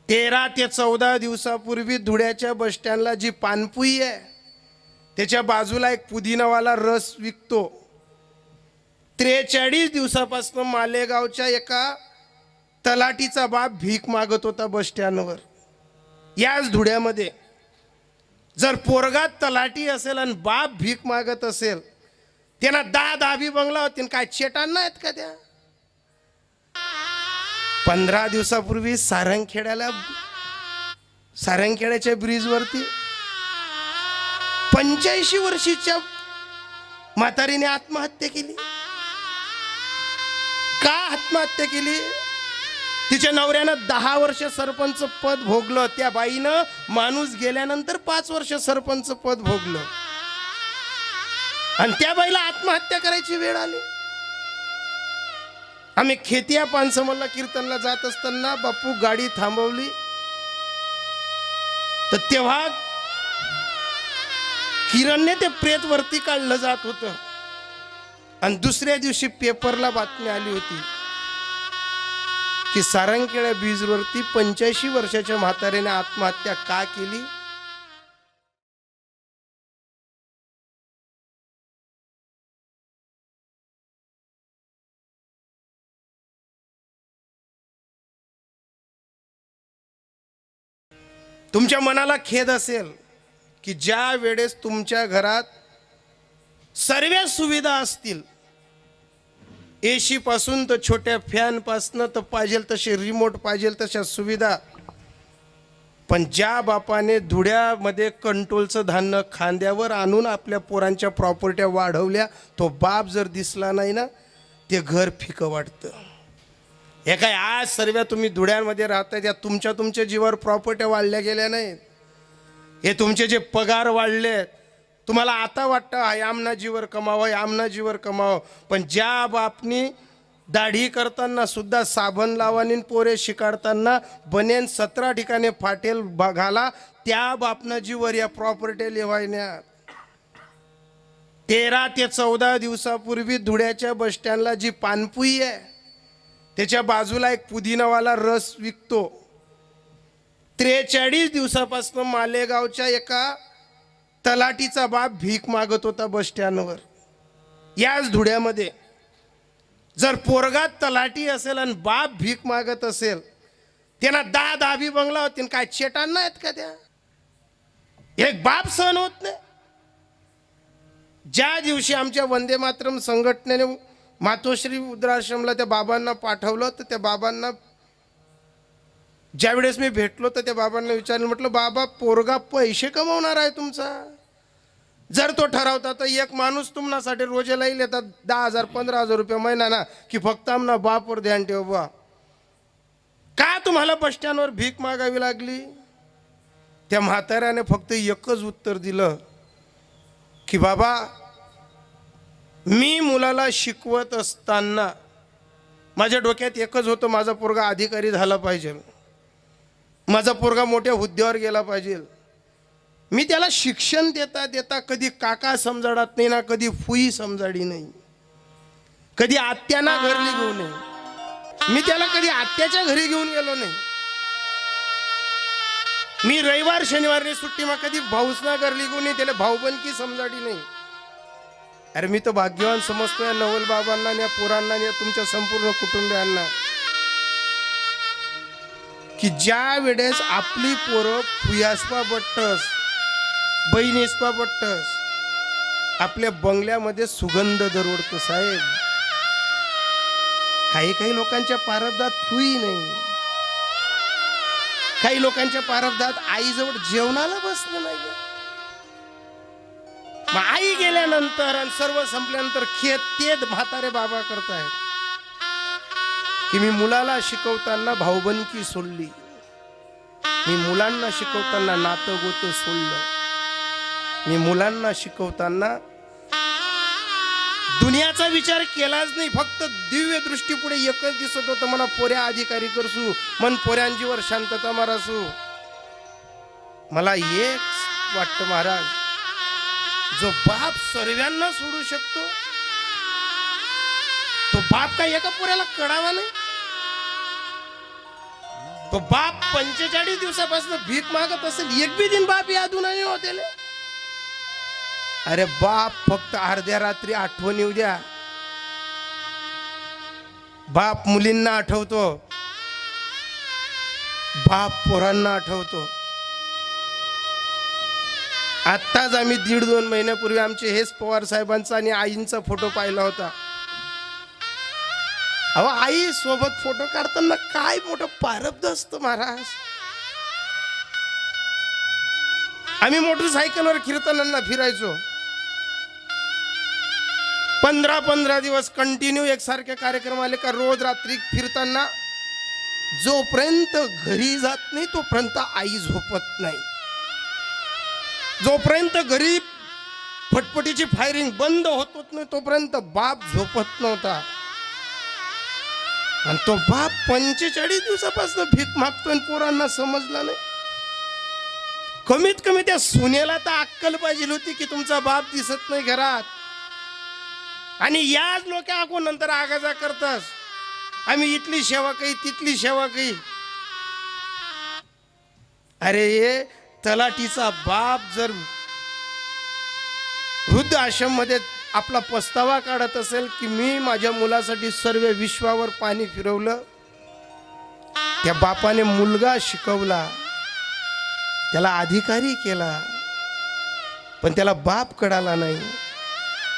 13 ते 14 दिवसापूर्वी धुळ्याच्या बस स्टँडला जी पानपुई आहे त्याच्या बाजूला एक पुदिनावाला रस विकतो. 43 दिवसापासून मालेगावच्या एका तलाठीचा बाप भीक मागत होता बस स्टँडवर. याच धुळ्यामध्ये जर पोरगात तलाठी असेल आणि बाप भीक मागत असेल, त्यांना 10 बंगला होतील, काय चेटांना आहेत का त्या? 15 दिवसापूर्वी सारंगखेड्याच्या ब्रिजवरती 85 वर्षीच्या म्हातारीने आत्महत्या केली. का आत्महत्या केली? तिच्या नवऱ्यानं 10 वर्ष सरपंच पद भोगलं. त्या बाईनं माणूस गेल्यानंतर 5 वर्ष सरपंच पद भोगलं आणि त्या बाईला आत्महत्या करायची वेळ आली. आम्ही खेतिया पानसमलला कीर्तनला जात असताना बापू गाडी थांबवली तर तेव्हा किरणने ते प्रेत वरती काढलं जात होतं आणि दुसऱ्या दिवशी पेपरला बातमी आली होती की सारंगखेडा ब्रिजवरती 85 वर्षाच्या म्हातारीने आत्महत्या का केली. तुमच्या मनाला खेद असेल की ज्या वेळेस तुमच्या घरात सर्व सुविधा असतील, एसी पासून तर छोट्या फॅन पासून तर पाहिजे तसे रिमोट पाहिजे तशा सुविधा, पण ज्या बापाने धुळ्यामध्ये कंट्रोलचं धान्य खांद्यावर आणून आपल्या पोरांच्या प्रॉपर्ट्या वाढवल्या, तो बाप जर दिसला नाही ना, ते घर फिकं वाटतं. हे काय आज सर्व तुम्ही धुळ्यांमध्ये राहता त्या तुमच्या जीवावर प्रॉपर्ट्या वाढल्या गेल्या नाहीत. हे तुमचे जे पगार वाढलेत, तुम्हाला आता वाटतं आमना जीवर कमावं, आमना जीवर कमावं, पण ज्या बापनी दाढी करताना सुद्धा साबण लावानी पोरे शिकाडताना बनेन 17 ठिकाणी फाटेल घाला, त्या बापना जीवर या प्रॉपर्ट्या लिवायण्यात. 13 ते 14 दिवसापूर्वी धुळ्याच्या बस स्टँडला जी पानपुई आहे त्याच्या बाजूला एक पुदिनावाला रस विकतो. 43 दिवसापासून मालेगावच्या एका तलाठीचा बाप भीक मागत होता बस स्टँडवर. याच धुळ्यामध्ये जर पोरगात तलाठी असेल आणि बाप भीक मागत असेल, त्यांना 10 बंगला होतील, काय चेटांना आहेत का त्या? एक बाप सहन होत नाही. ज्या दिवशी आमच्या वंदे मातरम संघटनेने मातोश्री वृद्धाश्रमला त्या बाबांना पाठवलं, तर त्या बाबांना ज्या वेळेस मी भेटलो तर त्या बाबांना विचारलं, म्हटलं बाबा पोरगा पैसे कमवणार आहे तुमचा, जर तो ठरवता तर एक माणूस तुम्हासाठी रोजेला येतात 10,000 15,000 रुपये महिना ना, की फक्त आमना बापवर ध्यान ठेव बा. का तुम्हाला बस स्टँडवर भीक मागावी लागली? त्या म्हाताऱ्याने फक्त एकच उत्तर दिलं की बाबा, मी मुलाला शिकवत असताना माझ्या डोक्यात एकच होतं, माझा पोरगा अधिकारी झाला पाहिजे, माझा पोरगा मोठ्या हुद्द्यावर गेला पाहिजे. मी त्याला शिक्षण देता देता कधी काका समजाडत नाही ना, कधी फुई समजाडी नाही, कधी आत्याना घरली घेऊ नये. मी त्याला कधी आत्याच्या घरी घेऊन गेलो नाही. मी रविवार शनिवारने सुट्टी मग कधी भाऊसना घरली घेऊन नाही, त्याला भाऊबंदकी समजाडी नाही. अरे मी तर भाग्यवान समजतोय नवल बाबांना, या पोरांना, या तुमच्या संपूर्ण कुटुंबियांना, की ज्या वेळेस आपली पोरं फुयासपा बट्टस, बहिणीसपा बट्टस, आपल्या बंगल्यामध्ये सुगंध दरवडतो. साहेब, काही लोकांच्या प्रारब्धात फुई नाही, काही लोकांच्या प्रारब्धात आईजवळ जेवणाला बसलं नाही. मग आई गेल्यानंतर आणि सर्व संपल्यानंतर तेच म्हातारे बाबा करतायत की मी मुलाला शिकवताना भाऊबंदकी सोडली, मी मुलांना शिकवताना नातं गोतं सोडलं, मी मुलांना शिकवताना दुनियाचा विचार केलाच नाही. फक्त दिव्य दृष्टीपुढे एकच दिसत होतं, मला पोऱ्या अधिकारी करसू, मन पोऱ्यांजीवर शांतता मारासू. मला एक वाटतं महाराज, जो बाप सर्वांना सोडू शकतो तो बाप काय एका पोऱ्याला कळावा नाही? तो बाप 45 दिवसापासून भीक मागत असेल, एक बी दिन बाप यादू नाही होते. अरे बाप फक्त अर्ध्या रात्री आठवण येऊ द्या. बाप मुलींना आठवतो, बाप पोरांना आठवतो. आत्ताच आम्ही 1.5-2 महिन्यापूर्वी आमचे हेच पवार साहेबांचा आणि आईंचा फोटो पाहिला होता. अहो, आई सोबत फोटो काढताना काय मोठं पारब्ध असतं महाराज. आम्ही मोटरसायकलवर कीर्तनांना फिरायचो. 15-15 दिवस कंटिन्यू एकसारखे कार्यक्रम आले का रोज रात्री फिरताना जोपर्यंत घरी जात नाही तोपर्यंत आई झोपत नाही. जोपर्यंत घरी फटफटीची फायरिंग बंद होत नाही तोपर्यंत बाप झोपत नव्हता. आणि तो बाप 45 दिवसापासून भीक मागतोय, पोरांना समजला नाही. कमीत कमी त्या सुनेला तर अक्कल पाहिजे होती की तुमचा बाप दिसत नाही घरात, आणि याच लोक आगो नंतर आगाजा करतास, आम्ही इथली सेवा काही तिथली सेवा काही. अरे ये तलाठीचा बाप जर वृद्ध आश्रम मध्ये आपला पस्तावा काढत असेल की मी माझ्या मुलासाठी सर्व विश्वावर पाणी फिरवलं, त्या बापाने मुलगा शिकवला, त्याला अधिकारी केला, पण त्याला बाप कळाला नाही.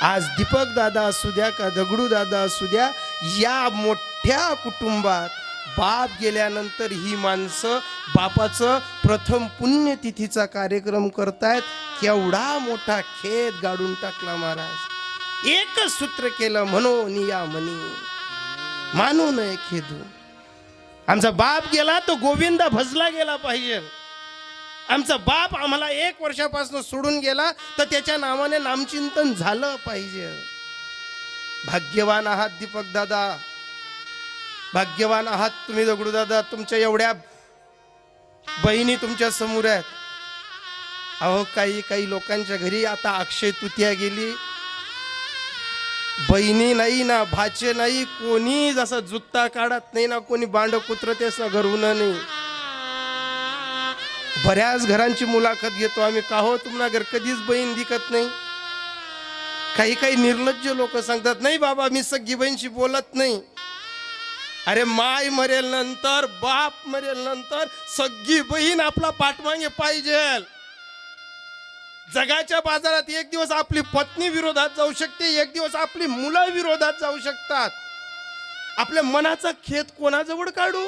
आज दीपक दादा असू द्या का दगडू दादा असू द्या, या मोठ्या कुटुंबात बाप गेल्यानंतर ही माणसं बापाचं प्रथम पुण्यतिथीचा कार्यक्रम करतायत. केवढा मोठा खेद गाडून टाकला महाराज. एकच सूत्र केलं, म्हणून या म्हणी मानू नये खेदू. आमचा बाप गेला तो गोविंदा भजला गेला पाहिजे. आमचा बाप आम्हाला 1 वर्षापासून सोडून गेला तर त्याच्या नावाने नामचिंतन झालं पाहिजे. भाग्यवान आहात दीपक दादा, भाग्यवान आहात तुम्ही दगडू दादा. तुमच्या एवढ्या बहिणी तुमच्या समोर आहेत. अहो, काही लोकांच्या घरी आता अक्षय तृतीया गेली, बहिणी नाही ना भाचे नाही, कोणी जसा जुत्ता काढत नाही ना, कोणी बांड कुत्रतेस ना घरून नाही. बऱ्याच घरांची मुलाखत घेतो आम्ही, का हो तुम्हाला घर कधीच बहीण दिखत नाही. काही निर्लज्ज लोक सांगतात नाही बाबा मी सगळी बहीणशी बोलत नाही. अरे माय मरेल नंतर, बाप मरेल नंतर सगळी बहीण आपला पाठमागे पाहिजे. जगाच्या बाजारात एक दिवस आपली पत्नी विरोधात जाऊ शकते, एक दिवस आपली मुलं विरोधात जाऊ शकतात. आपल्या मनाचा खेद कोणाजवळ काढू.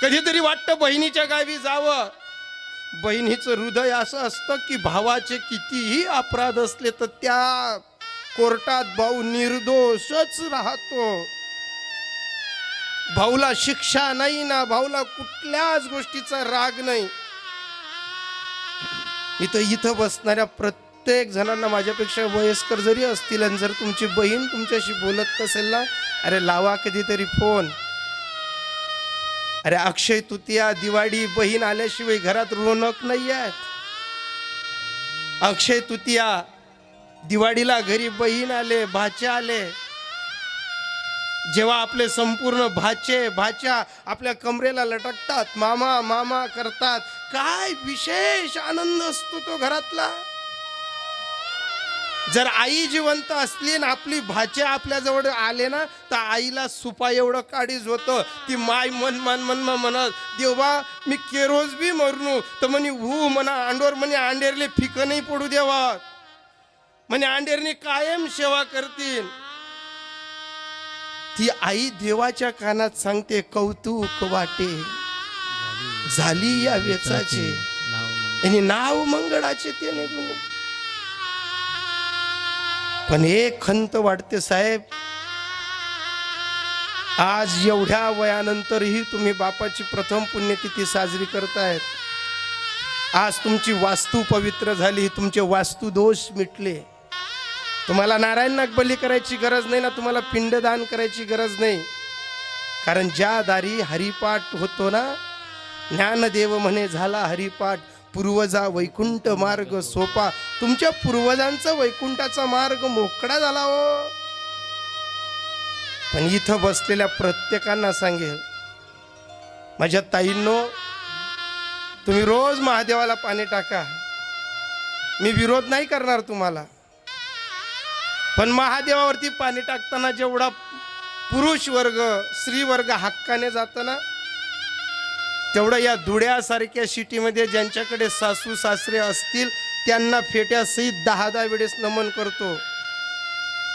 कधीतरी वाटतं बहिणीच्या गावी जावं. बहिणीचं हृदय असं असतं की भावाचे कितीही अपराध असले तर त्या कोर्टात भाऊ निर्दोषच राहतो. भाऊला शिक्षा नाही ना, भाऊला कुठल्याच गोष्टीचा राग नाही. इथं बसणाऱ्या प्रत्येक जणांना माझ्यापेक्षा वयस्कर जरी असतील आणि जर तुमची बहीण तुमच्याशी बोलत नसेल ना, अरे लावा कधीतरी फोन. अरे अक्षय तृतीया दिवाळी बहीण आल्याशिवाय घरात रोनक नाही आहे. अक्षय तृतीया दिवाळीला घरी बहीण आले, भाचे आले, जेव्हा आपले संपूर्ण भाचे भाच्या आपल्या कमरेला लटकतात, मामा मामा करतात, काय विशेष आनंद असतो तो घरातला. जर आई जिवंत असली ना आपली भाचे आपल्या जवळ आले ना तर आईला सुपा एवढं काळीज होतं. ती माय म्हणत देवा मी केरोज बी मरणू तर म्हणे हू म्हणा अंडोर म्हणे अंडेरले फिक नाही पडू देवा म्हणे अंडेरने कायम सेवा करतील. ती आई देवाच्या कानात सांगते कौतुक वाटे झाली या वेचाचे आणि नाव मंगळाचे ते निघून. पण एक खंत वाटते साहेब, आज एवढ्या वयानंतरही तुम्ही बापाची प्रथम पुण्यतिथी साजरी करतायत. आज तुमची वास्तू पवित्र झाली, तुमचे वास्तू दोष मिटले. तुम्हाला नारायण नागबली करायची गरज नाही ना, तुम्हाला पिंडदान करायची गरज नाही. कारण ज्या दारी हरिपाठ होतो ना, ज्ञानदेव म्हणे झाला हरिपाठ, पूर्वजा वैकुंठ मार्ग सोपा. तुमच्या पूर्वजांचा वैकुंठाचा मार्ग मोकळा झाला हो. पण इथं बसलेल्या प्रत्येकांना सांगेल, माझ्या ताईंनो, तुम्ही रोज महादेवाला पाणी टाका, मी विरोध नाही करणार तुम्हाला, पण महादेवावरती पाणी टाकताना जेवढा पुरुष वर्ग स्त्री वर्ग हक्काने जातं ना, तेवढं या धुळ्यासारख्या सिटीमध्ये ज्यांच्याकडे सासू सासरे असतील त्यांना फेट्यासहित 10 वेळेस नमन करतो.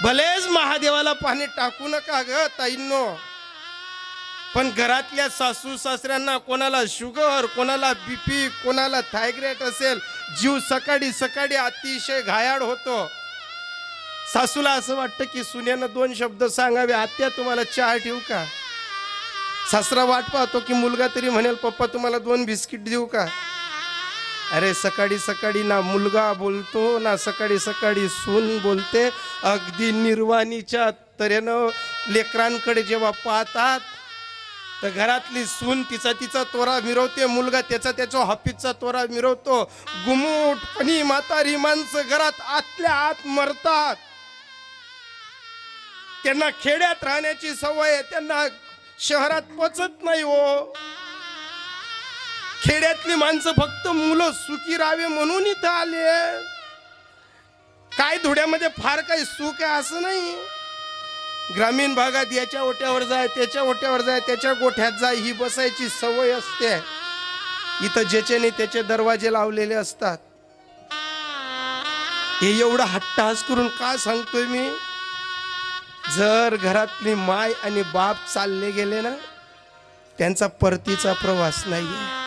भलेच महादेवाला पाणी टाकू नका ग ताईंनो, पण घरातल्या सासू सासऱ्यांना कोणाला शुगर, कोणाला बीपी, कोणाला थायरॉइड असेल, जीव सकाळी सकाळी अतिशय घायाळ होतो. सासूला असं वाटतं की सुनेनं 2 शब्द सांगावे, आत्या तुम्हाला चहा ठेवू का? सासरा वाट पाहतो की मुलगा तरी म्हणेल पप्पा तुम्हाला 2 बिस्किट देऊ का? अरे सकाळी सकाळी ना मुलगा बोलतो ना सकाळी सकाळी सून बोलते. अगदी निर्वाणीच्या तऱ्हेनं लेकरांकडे जेव्हा पाहतात तर घरातली सून तिचा तोरा मिरवते, मुलगा त्याचा ऑफिसचा तोरा मिरवतो. गुमूटपणी म्हातारी माणसं घरात आतल्या आत मरतात. त्यांना खेड्यात राहण्याची सवय आहे, त्यांना शहरात पचत नाही हो. खेड्यातली माणसं फक्त मुलं सुखी राहावे म्हणून इथं आले. काय धुड्यामध्ये फार काही सुख आहे असं नाही. ग्रामीण भागात याच्या ओट्यावर जाय, त्याच्या ओट्यावर जाय, त्याच्या गोठ्यात जाय, ही बसायची सवय असते. इथं ज्याच्याने त्याचे दरवाजे लावलेले असतात. हे एवढं हट्टहास करून का सांगतोय मी? जर घरातली माय आणि बाप चालले गेले ना, त्यांचा परतीचा प्रवास नाहीये.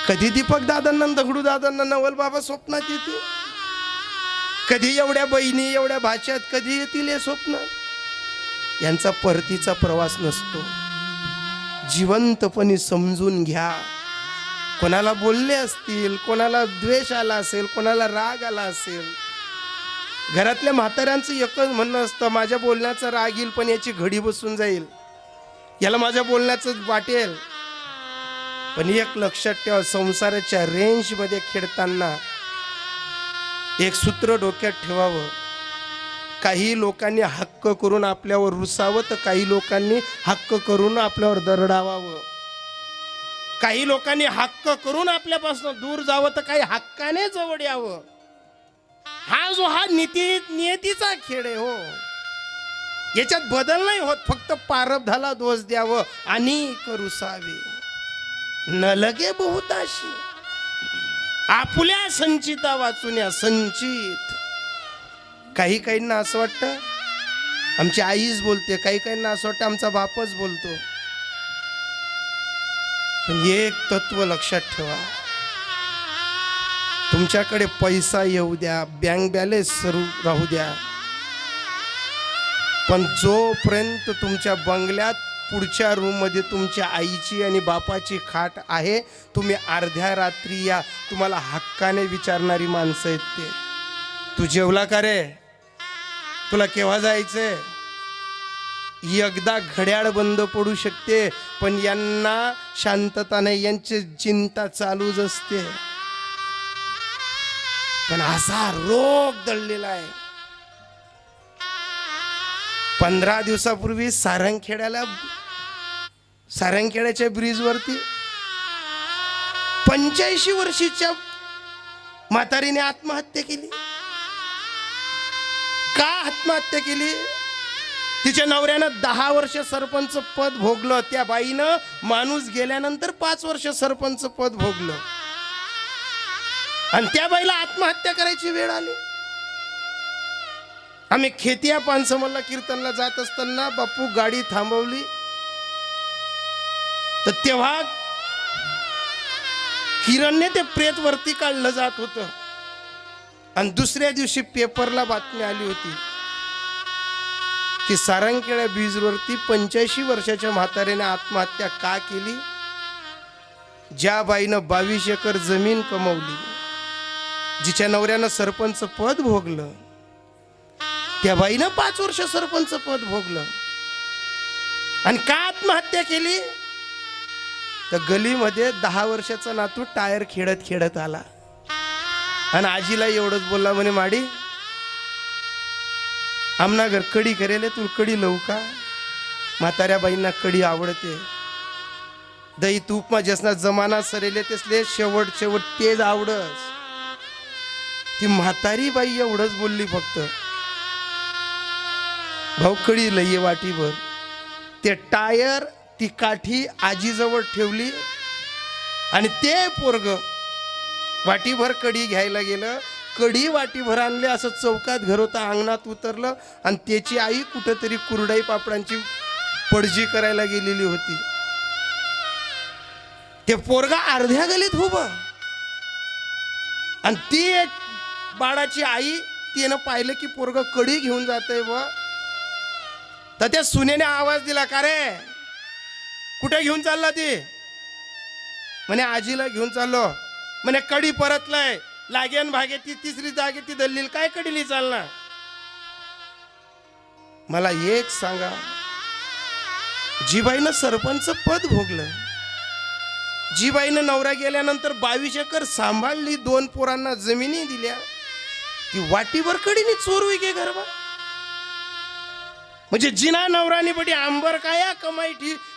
कधी दीपक दादांना, दगडू दादांना नवल बाबा स्वप्नात येते, कधी एवढ्या बहिणी एवढ्या भाच्यात कधी येतील हे स्वप्न. यांचा परतीचा प्रवास नसतो. जिवंतपणे समजून घ्या. कोणाला बोलले असतील, कोणाला द्वेष आला असेल, कोणाला राग आला असेल, घरातल्या म्हाताऱ्यांचं एकच म्हणणं असतं, माझ्या बोलण्याचा राग येईल पण याची घडी बसून जाईल, याला माझ्या बोलण्याचं वाटेल. पण एक लक्षात ठेवा, संसाराच्या रेंजमध्ये खेळताना एक सूत्र डोक्यात ठेवावं. काही लोकांनी हक्क करून आपल्यावर रुसावं, तर काही लोकांनी हक्क करून आपल्यावर दरडावावं. काही लोकांनी हक्क करून आपल्यापासून दूर जावं, तर काही हक्काने जवळ यावं. हा नियतीचा खेळ आहे हो. याच्यात बदल नाही होत. फक्त प्रारब्धाला दोष द्यावं आणि रुसावे. न लगे बहुताशी आपुल्या संचिता वाचून या संचित. काही काहींना असं वाटतं आमची आईच बोलते, काही काहींना असं वाटतं आमचा बापच बोलतो. पण एक तत्व लक्षात ठेवा, तुमच्याकडे पैसा येऊ द्या, बँक बॅलन्स सुरू राहू द्या, पण जोपर्यंत तुमच्या बंगल्यात पुढच्या रूममध्ये तुमच्या आईची आणि बापाची खाट आहे, तुम्ही अर्ध्या रात्री या, तुम्हाला हक्काने विचारणारी माणसं आहेत ते. तू जेवला का रे? तुला केव्हा जायचंय? एकदा घड्याळ बंद पडू शकते, पण यांना शांतता नाही, यांची चिंता चालूच असते. पण असा रोग दळलेला आहे. 15 दिवसापूर्वी सारंगखेड्याच्या ब्रिजवरती 85 वर्षीच्या म्हातारीने आत्महत्या केली. का आत्महत्या केली? तिच्या नवऱ्यानं 10 वर्ष सरपंच पद भोगलं. त्या बाईनं माणूस गेल्यानंतर 5 वर्ष सरपंच पद भोगलं, आणि त्या बाईला आत्महत्या करायची वेळ आली. आम्ही खेतिया पानसमलला कीर्तनला जात असताना बापू गाडी थांबवली, तर तेव्हा किरणने ते प्रेत वरती काढलं जात होतं. आणि दुसऱ्या दिवशी पेपरला बातमी आली होती की सारंगखेडा ब्रिजवरती 85 वर्षाच्या म्हाताऱ्याने आत्महत्या का केली? ज्या बाईनं 22 एकर जमीन कमवली, जिच्या नवऱ्यानं सरपंच पद भोगलं, त्या बाईनं 5 वर्ष सरपंच पद भोगलं. आणि का आत्महत्या केली? तर गलीमध्ये 10 वर्षाचा नातू टायर खेळत खेळत आला आणि आजीला एवढंच बोलला, म्हणे माडी आमना घर कडी करेल, तू कडी लवू का? म्हाताऱ्या बाईंना कडी आवडते. दही तूप मा जसना जमाना सरेले तेसले शेवट शेवट तेच आवडस. ती म्हातारी बाई एवढंच बोलली फक्त. भाऊ कडी लई वाटीभर ते टायर ती काठी आजीजवळ ठेवली आणि ते पोरग वाटीभर कडी घ्यायला गेलं. कडी वाटीभर आणले, असं चौकात घर होता, अंगणात उतरलं आणि त्याची आई कुठंतरी कुरडाई पापडांची पडजी करायला गेलेली होती. ते पोरगा अर्ध्या गलीत उभं आणि ती एक बाळाची आई तिनं पाहिलं की पोरग कडी घेऊन जातंय व तर त्या सुनेने आवाज दिला, का रे कुठे घेऊन चालला ती? म्हणे आजीला घेऊन चाललो. म्हणे कडी परतलाय, लागेन भागे ती तिसरी जागे ती दल्लील काय कडीली चालणार? मला एक सांगा, जीबाईनं सरपंच पद भोगलं, जीबाईनं नवरा गेल्यानंतर 22 एकर सांभाळली, 2 पोरांना जमिनी दिल्या, ती वाटीभर कडीने चोरवी गे घरबा. म्हणजे जिना नवरानी बटी आंबर काया कमाई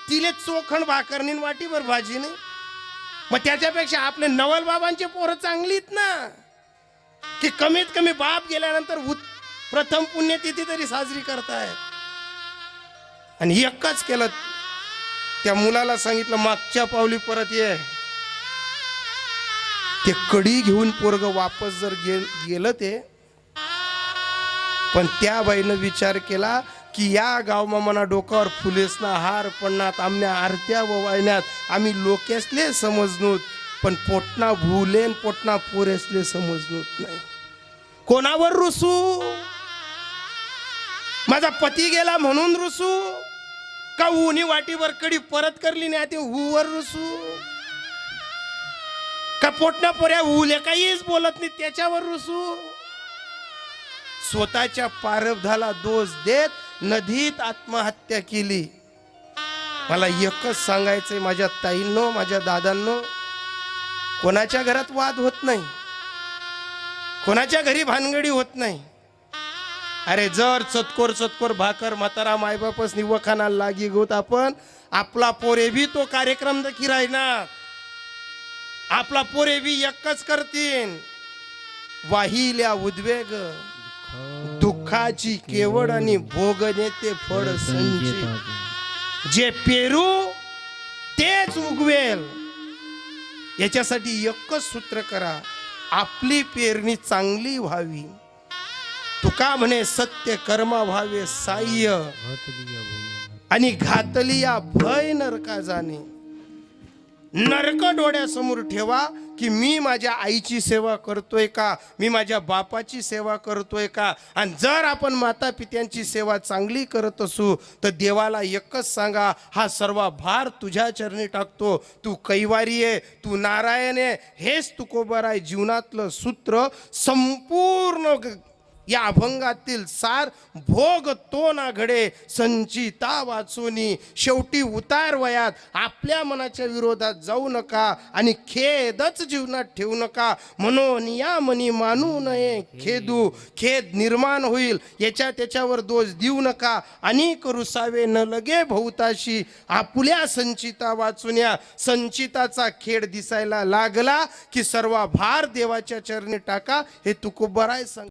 तिले चोखण भाकरनी वाटीभर भाजी नाही. मग त्याच्यापेक्षा आपले नवल बाबांचे पोरं चांगलीत ना, की कमीत कमी बाप गेल्यानंतर प्रथम पुण्यतिथी तरी साजरी करतायत. आणि एकच केलं, त्या मुलाला सांगितलं मागच्या पावली परत ये. ते कडी घेऊन पोरग वापस जर गेलं ते, पण त्या बाईनं विचार केला की या गावमा मना डोक्यावर फुलेसना हार पडणार, आमच्या आरत्या ववायण्यात आम्ही लोकेसले समजनोत, पण पोटना भुलेन पोटना पोरेसले समजनोत नाही. कोणावर रुसू? माझा पती गेला म्हणून रुसू का उनी वाटीवर कडी परत करली नाही ते हुवर रुसू का पोटना पोऱ्या हुले काहीच बोलत नाही त्याच्यावर रुसू? स्वतःच्या प्रारब्धाला दोष देत नदीत आत्महत्या केली. मला एकच सांगायचंय माझ्या ताईंनो, माझ्या दादांनो, कोणाच्या घरात वाद होत नाही, कोणाच्या घरी भानगडी होत नाही. अरे जर चतकोर भाकर म्हातारा मायबापस निवखाना लागी गोत आपण आपला पोरे भी तो कार्यक्रम दखी राहणार, आपला पोरे भी एकच करतीन. वाहिल्या उद्वेग दुःखाची केवळ आणि भोगणे ते फळ संचित, जे पेरू तेच उगवेल. याच्यासाठी एकच सूत्र करा, आपली पेरणी चांगली व्हावी. तुका म्हणे सत्य कर्मा व्हावे साह्य, आणि घातलिया भय नरका जाणे. नरक डोळ्यासमोर ठेवा की मी माझ्या आईची सेवा करतोय का, मी माझ्या बापाची सेवा करतोय का. आणि जर आपण माता पित्यांची सेवा चांगली करत असू तर देवाला एकच सांगा, हा सर्व भार तुझ्या चरणी टाकतो. तू कैवारी आहे, तू नारायण आहे, हेच तुकोबर आहे जीवनातलं सूत्र. संपूर्ण या अभंगातील सार भोग तो ना घडे संचिता वाचोनी. शेवटी उतार वयात आपल्या मनाच्या विरोधात जाऊ नका आणि खेदच जीवनात ठेवू नका. म्हणून या मनी मानू नये खेदू, खेद निर्माण होईल याच्या त्याच्यावर दोष देऊ नका. अनेक रुसावे न लगे भोवताशी, आपुल्या संचिता वाचुन्या. संचिताचा खेड दिसायला लागला की सर्व भार देवाच्या चरणी टाका, हे तुकोबराय सांग.